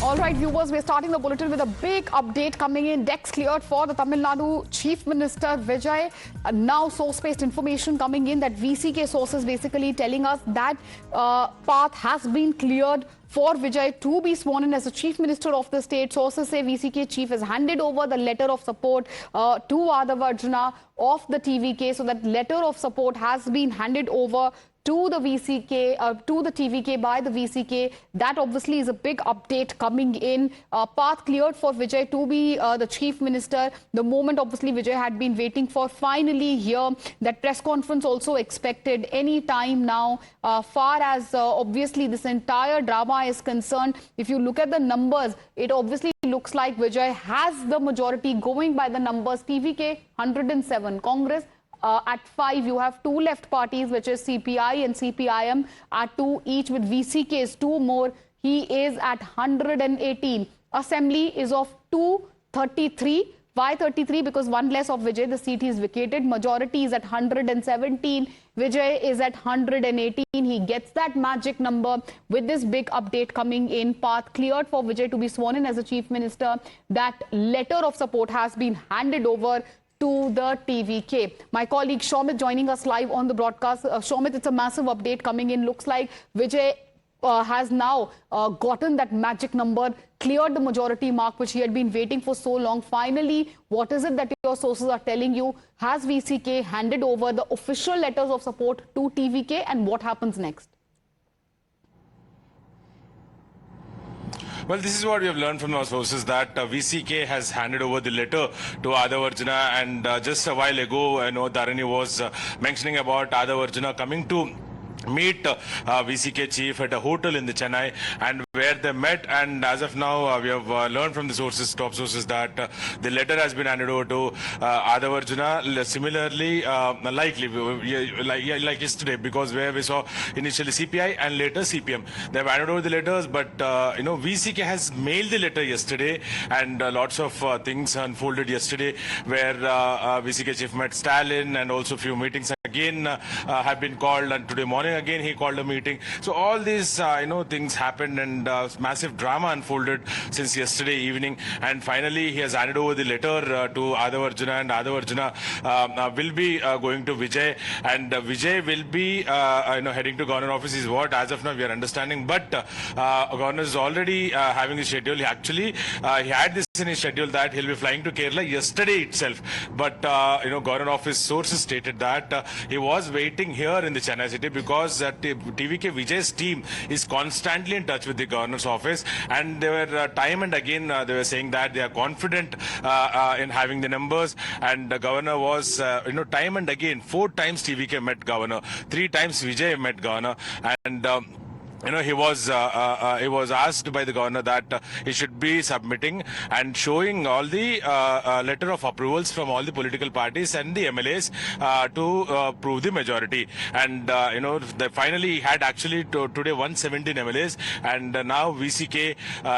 All right, viewers, we're starting the bulletin with a big update coming in. Decks cleared for the Tamil Nadu Chief Minister Vijay. Now source-based information coming in that VCK sources basically telling us that path has been cleared for Vijay to be sworn in as the Chief Minister of the state. Sources say VCK Chief has handed over the letter of support to Adhav Arjuna of the TVK. So that letter of support has been handed over to the VCK, to the TVK by the VCK. That obviously is a big update coming in. Path cleared for Vijay to be the Chief Minister. The moment obviously Vijay had been waiting for, finally here. That press conference also expected any time now. Far as obviously this entire drama is concerned, if you look at the numbers, it obviously looks like Vijay has the majority going by the numbers. TVK 107, Congress at 5, you have two left parties, which is CPI and CPIM at 2 each, with VCK's 2 more. He is at 118. Assembly is of 233. Why 33? Because one less of Vijay, the seat is vacated. Majority is at 117. Vijay is at 118. He gets that magic number with this big update coming in. Path cleared for Vijay to be sworn in as the Chief Minister. That letter of support has been handed over to the TVK. My colleague Shomit joining us live on the broadcast. Shomit, it's a massive update coming in. Looks like Vijay has now gotten that magic number, cleared the majority mark, which he had been waiting for so long. Finally, what is it that your sources are telling you? Has VCK handed over the official letters of support to TVK, and what happens next? Well, this is what we have learned from our sources, that VCK has handed over the letter to Adhav Arjuna, and just a while ago, Dharani was mentioning about Adhav Arjuna coming to meet VCK chief at a hotel in the Chennai, and where they met. And as of now, we have learned from the sources, top sources, that the letter has been handed over to Adhav Arjuna. Similarly, like yesterday, because where we saw initially CPI and later CPM, they have handed over the letters. But VCK has mailed the letter yesterday, and lots of things unfolded yesterday, where VCK chief met Stalin, and also few meetings again have been called, and today morning again he called a meeting. So all these things happened, and massive drama unfolded since yesterday evening, and finally he has handed over the letter to Adhav Arjuna, and Adhav Arjuna will be going to Vijay, and Vijay will be heading to governor office, is what as of now we are understanding. But governor is already having a schedule. He had this in his schedule that he'll be flying to Kerala yesterday itself, but governor office sources stated that he was waiting here in the Chennai city, because TVK Vijay's team is constantly in touch with the governor's office, and they were time and again they were saying that they are confident in having the numbers. And the governor was time and again, 4 times TVK met governor, 3 times Vijay met governor, and he was asked by the governor that he should be submitting and showing all the letter of approvals from all the political parties and the MLAs to prove the majority. And finally he had actually today 117 MLAs, and now VCK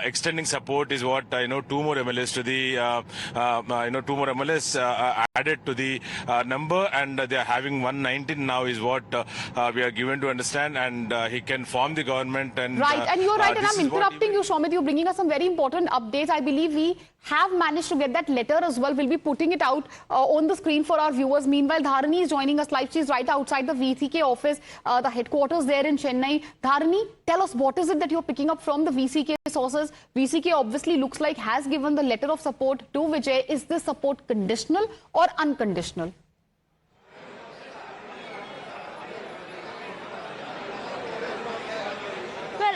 extending support is what 2 more MLAs to the 2 more MLAs added to the number, and they are having 119 now, is what we are given to understand, and he can form the government. And right, and you're right, and I'm interrupting you, Shomit. You're bringing us some very important updates. I believe we have managed to get that letter as well. We'll be putting it out on the screen for our viewers. Meanwhile, Dharani is joining us live. She's right outside the VCK office, the headquarters there in Chennai. Dharani, tell us, what is it that you're picking up from the VCK sources? VCK obviously looks like has given the letter of support to Vijay. Is this support conditional or unconditional?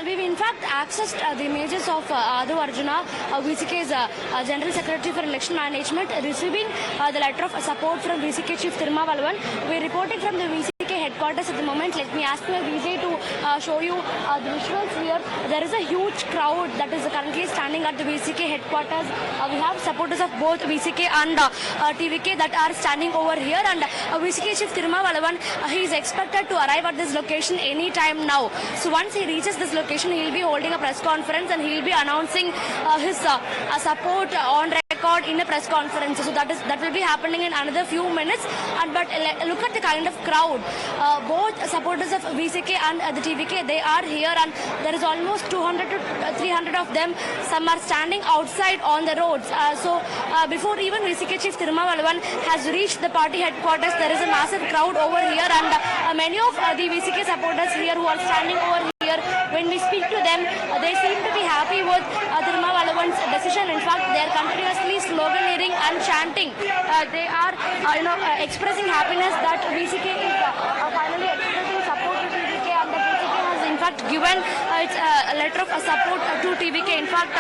We've in fact accessed the images of Adhav Arjuna, VCK's General Secretary for Election Management, receiving the letter of support from VCK Chief Thirumavalavan. We're reporting from the VCK headquarters at the moment. Let me ask my VJ to show you the visuals here. There is a huge crowd that is currently standing at the VCK headquarters. We have supporters of both VCK and TVK that are standing over here, and VCK Chief Thirumavalavan, he is expected to arrive at this location any time now. So once he reaches this location, he will be holding a press conference, and he will be announcing his support on record in a press conference. So that will be happening in another few minutes. But look at the kind of crowd. both supporters of VCK and the TVK, they are here, and there is almost 200 to 300 of them. Some are standing outside on the roads. Before even VCK Chief Thirumavalavan has reached the party headquarters, there is a massive crowd over here, and many of the VCK supporters here who are standing over here, when we speak to them, they seem to be happy with Thirumavalavan's decision. In fact, they are continuously sloganeering and chanting. They are, expressing happiness that VCK is finally expressing support to TVK, and the VCK has in fact given its letter of support to TVK. In fact,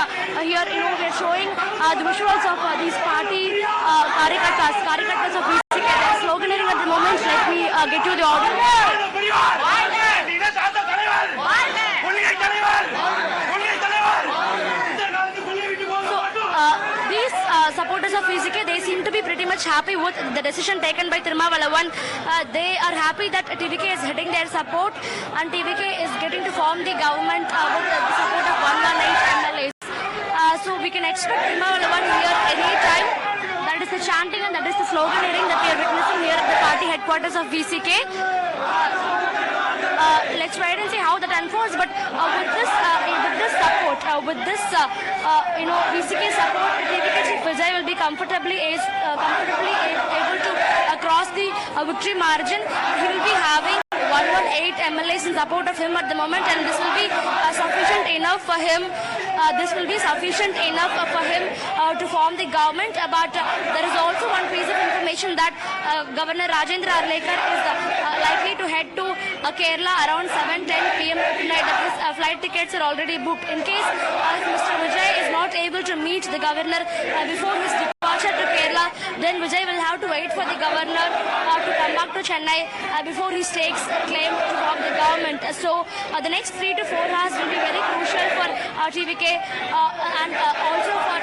here we are showing the visuals of these party karikatas of VCK. They are sloganeering at the moment. Let me get you the audio. These supporters of VCK, they seem to be pretty much happy with the decision taken by Thirumavalavan. They are happy that TVK is heading their support, and TVK is getting to form the government with the support of 118 MLAs. So we can expect Thirumavalavan here any time. That is the chanting and that is the sloganeering that we are witnessing here at the party headquarters of VCK. Let's wait and see how that unfolds. But with this support, VCK support, TVK Chief Vijay will be comfortably able to cross the victory margin. He will be having 118 MLAs in support of him at the moment, and this will be sufficient enough for him. To form the government. But there is also one piece of information that Governor Rajendra Arlekar is likely to head to Kerala around 7:10 p.m. tonight. His flight tickets are already booked. In case Mr. Vijay is not able to meet the governor before his departure to Kerala, then Vijay will have to wait for the governor to come back to Chennai before he stakes claim to form the government. So the next 3 to 4 hours will be very crucial for TVK and also for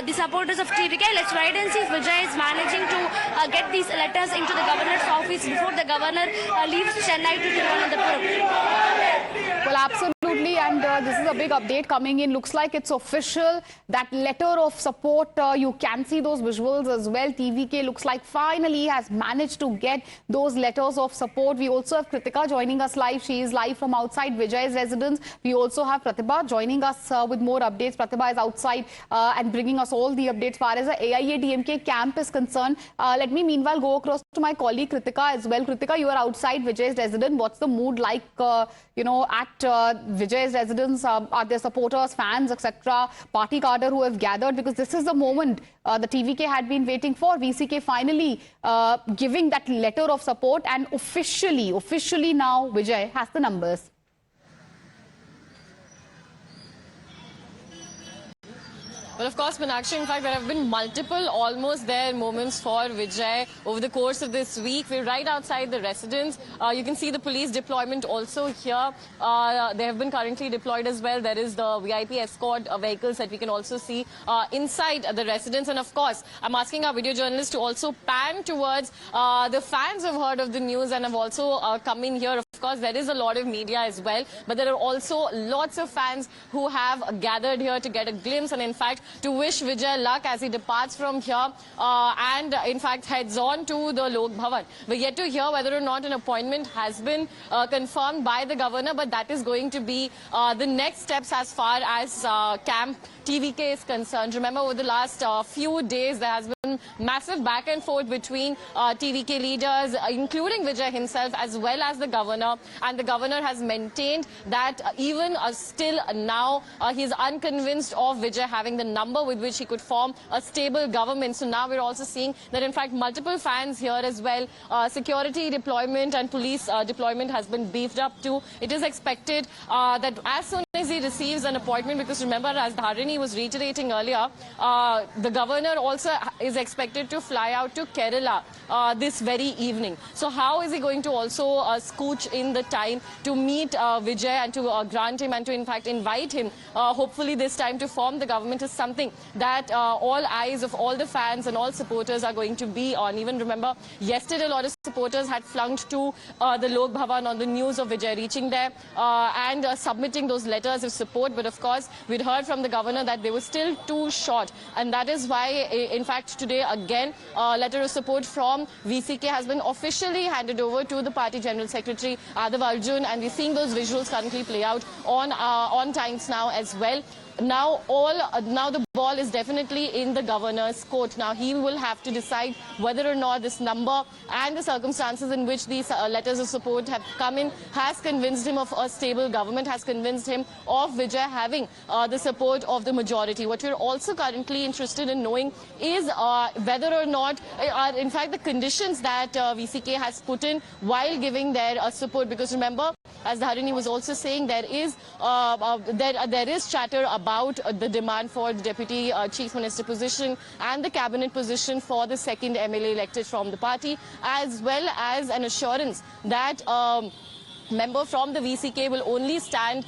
the supporters of TVK. Let's wait and see if Vijay is managing to get these letters into the governor's office before the governor leaves Chennai to Thiruvananthapuram. Well, absolutely, and this is a big update coming in. Looks like it's official. That letter of support, you can see those visuals as well. TVK looks like finally has managed to get those letters of support. We also have Kritika joining us live. She is live from outside Vijay's residence. We also have Pratibha joining us with more updates. Pratibha is outside and bringing us all the updates as far as the AIADMK camp is concerned. Let me meanwhile go across to my colleague Kritika as well. Kritika, you are outside Vijay's residence. What's the mood like, at Vijay's residence? Are there supporters, fans, etc., party cadre who have gathered? Because this is the moment the TVK had been waiting for. VCK finally giving that letter of support, and officially now Vijay has the numbers. Well, of course, Meenakshi, in fact, there have been multiple almost there moments for Vijay over the course of this week. We're right outside the residence. You can see the police deployment also here. They have been currently deployed as well. There is the VIP escort vehicles that we can also see inside the residence. And of course, I'm asking our video journalists to also pan towards the fans who have heard of the news and have also come in here. Of course, there is a lot of media as well, but there are also lots of fans who have gathered here to get a glimpse and, in fact, to wish Vijay luck as he departs from here and, in fact, heads on to the Lok Bhavan. We're yet to hear whether or not an appointment has been confirmed by the governor, but that is going to be the next steps as far as Camp TVK is concerned. Remember, over the last few days, there has been massive back and forth between TVK leaders, including Vijay himself, as well as the governor. And the governor has maintained that even still now, he is unconvinced of Vijay having the number with which he could form a stable government. So now we're also seeing that, in fact, multiple fans here as well. Security deployment and police deployment has been beefed up too. It is expected that as soon as he receives an appointment, because remember, as Dharini was reiterating earlier, the governor also is expected to fly out to Kerala this very evening. So how is he going to also scooch in the time to meet Vijay and to grant him and to, in fact, invite him, hopefully this time, to form the government, is something that all eyes of all the fans and all supporters are going to be on. Even remember, yesterday a lot of supporters had flunked to the Lok Bhavan on the news of Vijay reaching there and submitting those letters of support. But of course, we'd heard from the governor that they were still too short. And that is why, in fact, today again. A letter of support from VCK has been officially handed over to the party General Secretary Adav Arjun, and we're seeing those visuals currently play out on Times Now as well. Now the ball is definitely in the governor's court. Now he will have to decide whether or not this number and the circumstances in which these letters of support have come in has convinced him of a stable government, has convinced him of Vijay having the support of the majority. What we're also currently interested in knowing is whether or not, in fact, the conditions that VCK has put in while giving their support. Because remember, as Dharini was also saying, there is chatter about the demand for the Deputy Chief Minister position and the cabinet position for the second MLA elected from the party, as well as an assurance that member from the VCK will only stand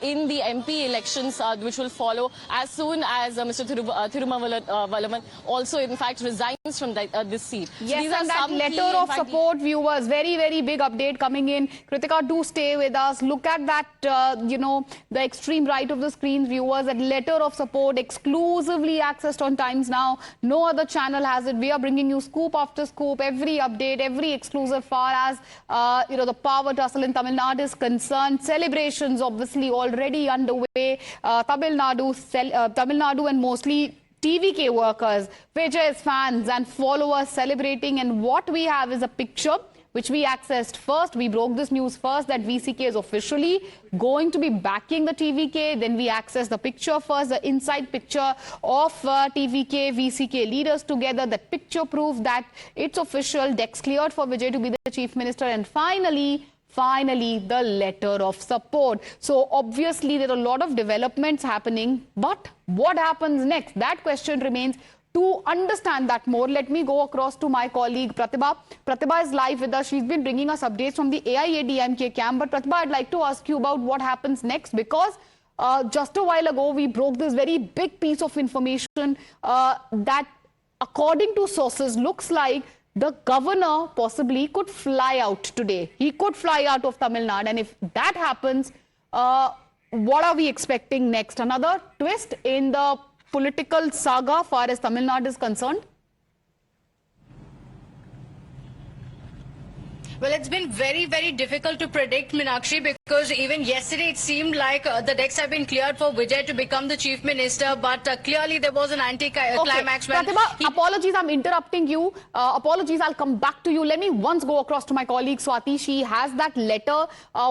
in the MP elections which will follow as soon as Mr. Thirumavalavan also in fact resigns from this seat. Yes, so and that letter of support, viewers, very big update coming in. Kritika, do stay with us. Look at that, the extreme right of the screen, viewers, that letter of support exclusively accessed on Times Now. No other channel has it. We are bringing you scoop after scoop, every update, every exclusive, far as the power tussle in Tamil Nadu is concerned. Celebrations obviously already underway. Tamil Nadu and mostly TVK workers, Vijay's fans and followers celebrating, and what we have is a picture which we accessed first. We broke this news first that VCK is officially going to be backing the TVK. Then we accessed the picture first, the inside picture of TVK, VCK leaders together. That picture proved that it's official. Decks cleared for Vijay to be the Chief Minister. And finally, the letter of support. So obviously there are a lot of developments happening, but what happens next? That question remains. To understand that more, let me go across to my colleague Pratibha. Pratibha is live with us. She's been bringing us updates from the AIADMK camp. But Pratibha, I'd like to ask you about what happens next, because just a while ago we broke this very big piece of information that, according to sources, looks like the governor possibly could fly out today. He could fly out of Tamil Nadu, and if that happens, what are we expecting next? Another twist in the political saga far as Tamil Nadu is concerned? Well, it's been very difficult to predict, Meenakshi, because even yesterday it seemed like the decks have been cleared for Vijay to become the Chief Minister, but clearly there was an anti-climax. Okay. Pratibha, apologies, I'm interrupting you. Apologies, I'll come back to you. Let me once go across to my colleague Swati. She has that letter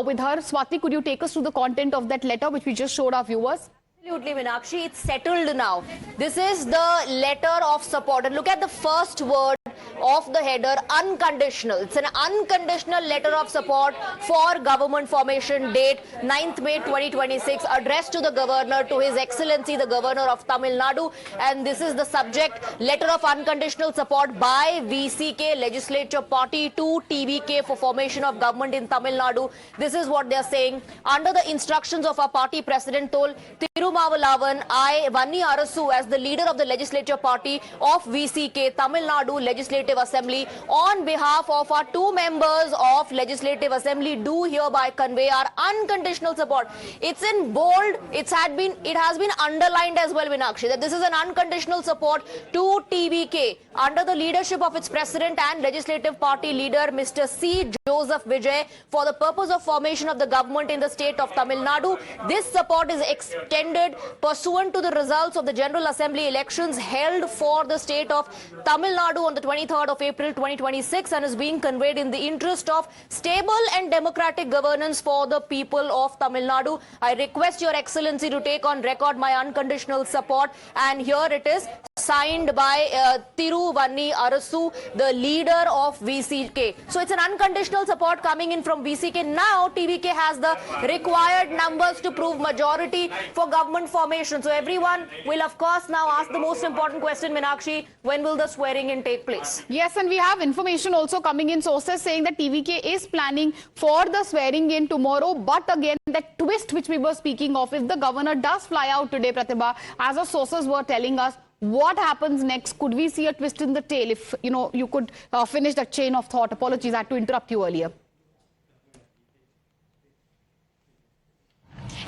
with her. Swati, could you take us through the content of that letter which we just showed our viewers? Absolutely, Meenakshi. It's settled now. This is the letter of support. And look at the first word of the header, unconditional. It's an unconditional letter of support for government formation, date 9th May 2026, addressed to the governor, to His Excellency the Governor of Tamil Nadu. And this is the subject, letter of unconditional support by VCK Legislature Party to TVK for formation of government in Tamil Nadu. This is what they are saying. Under the instructions of our party president told Thirumavalavan, I, Vanni Arasu, as the leader of the legislature party of VCK, Tamil Nadu Legislative Assembly, on behalf of our two members of Legislative Assembly, do hereby convey our unconditional support. It's in bold. It has been underlined as well, Meenakshi, that this is an unconditional support to TVK under the leadership of its president and legislative party leader, Mr. C. Joseph Vijay, for the purpose of formation of the government in the state of Tamil Nadu. This support is extended pursuant to the results of the General Assembly elections held for the state of Tamil Nadu on the 23rd of April 2026, and is being conveyed in the interest of stable and democratic governance for the people of Tamil Nadu. I request Your Excellency to take on record my unconditional support, and here it is, signed by Thiru Vanni Arasu, the leader of VCK. So it's an unconditional support coming in from VCK. Now TVK has the required numbers to prove majority for government formation. So everyone will of course now ask the most important question, Meenakshi, when will the swearing in take place? Yes, and we have information also coming in, sources saying that TVK is planning for the swearing in tomorrow. But again, that twist which we were speaking of, if the governor does fly out today, Pratibha, as our sources were telling us, what happens next? Could we see a twist in the tail? If you could finish that chain of thought. Apologies, I had to interrupt you earlier.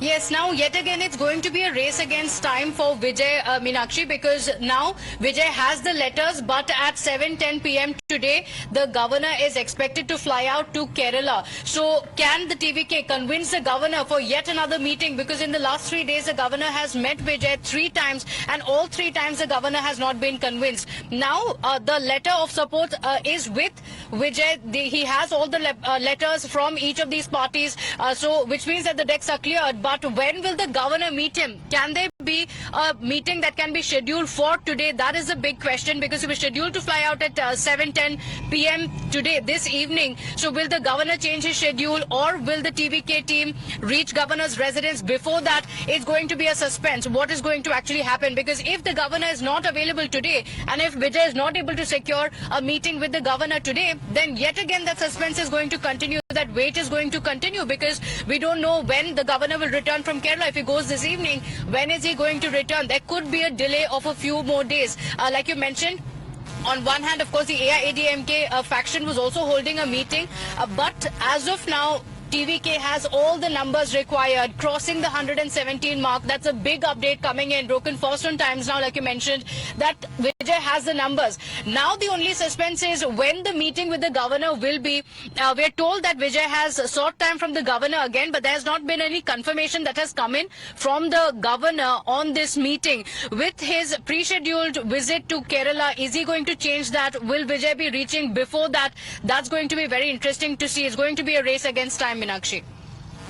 Yes, now yet again it's going to be a race against time for Vijay, Meenakshi, because now Vijay has the letters, but at 7:10 p.m. today, the governor is expected to fly out to Kerala. So can the TVK convince the governor for yet another meeting? Because in the last 3 days, the governor has met Vijay 3 times, and all 3 times the governor has not been convinced. Now the letter of support is with Vijay. He has all the letters from each of these parties, so which means that the decks are cleared. But when will the governor meet him? Can there be a meeting that can be scheduled for today? That is a big question, because he was scheduled to fly out at 7:10 p.m. today, this evening. So will the governor change his schedule, or will the TVK team reach governor's residence before that? It's going to be a suspense. What is going to actually happen? Because if the governor is not available today, and if Vijay is not able to secure a meeting with the governor today, then yet again that suspense is going to continue. That wait is going to continue, because we don't know when the governor will return from Kerala. If he goes this evening, when is he going to return? There could be a delay of a few more days. Like you mentioned, on one hand, of course, the AIADMK faction was also holding a meeting, but as of now, TVK has all the numbers required, crossing the 117 mark. That's a big update coming in. Broken first on Times now, like you mentioned, that Vijay has the numbers. Now the only suspense is when the meeting with the governor will be. We're told that Vijay has sought time from the governor again, but there has not been any confirmation that has come in from the governor on this meeting. With his pre-scheduled visit to Kerala, is he going to change that? Will Vijay be reaching before that? That's going to be very interesting to see. It's going to be a race against time, Meenakshi.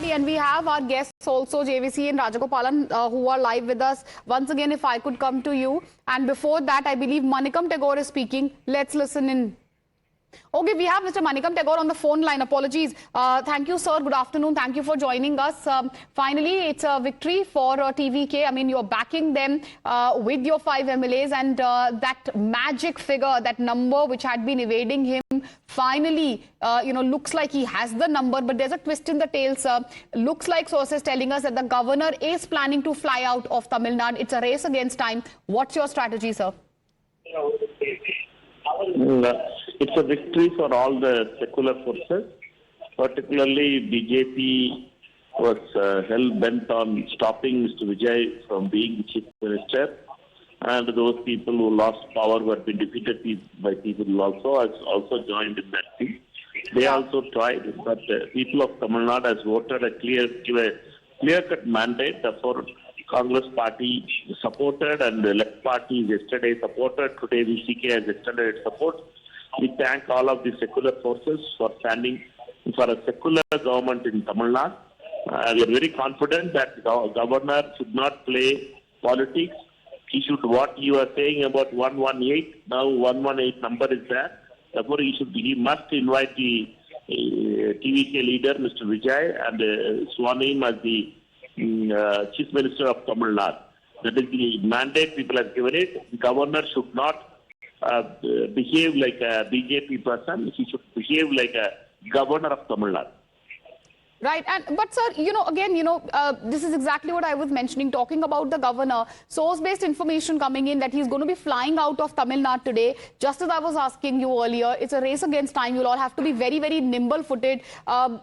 And we have our guests also, JVC and Rajagopalan, who are live with us. Once again, if I could come to you. And before that, I believe Manikam Tagore is speaking. Let's listen in. Okay, we have Mr. Manikam Tagore on the phone line. Apologies. Thank you, sir. Good afternoon. Thank you for joining us. Finally, it's a victory for TVK. I mean, you're backing them with your 5 MLAs, and that magic figure, that number which had been evading him, finally, looks like he has the number. But there's a twist in the tail, sir. Looks like sources telling us that the governor is planning to fly out of Tamil Nadu. It's a race against time. What's your strategy, sir? It's a victory for all the secular forces. Particularly, BJP was hell-bent on stopping Mr. Vijay from being the chief minister. And those people who lost power were being defeated by people who also joined in that thing. They also tried, but people of Tamil Nadu has voted a clear-cut mandate. Therefore, Congress party supported, and the left party yesterday supported. Today, VCK has extended its support. We thank all of the secular forces for standing for a secular government in Tamil Nadu. We are very confident that the governor should not play politics. He should, what you are saying about 118, now 118 number is there. Therefore, he must invite the TVK leader, Mr. Vijay, and sworn him as the Chief Minister of Tamil Nadu. That is the mandate people have given it. The governor should not behave like a BJP person. He should behave like a governor of Tamil Nadu. Right. But, sir, this is exactly what I was mentioning, talking about the governor. Source-based information coming in that he's going to be flying out of Tamil Nadu today. Just as I was asking you earlier, it's a race against time. You'll all have to be very, very nimble-footed. How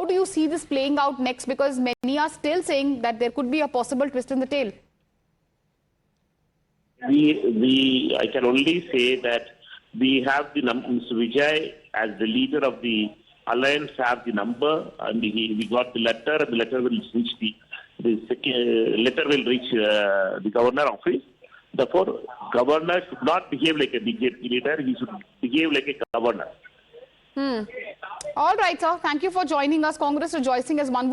do you see this playing out next? Because many are still saying that there could be a possible twist in the tail. I can only say that we have the number. Mr. Vijay, as the leader of the alliance, have the number, and we got the letter, and the letter will reach the governor office. Therefore, governor should not behave like a BJP leader. He should behave like a governor. All right, sir. Thank you for joining us. Congress rejoicing as one would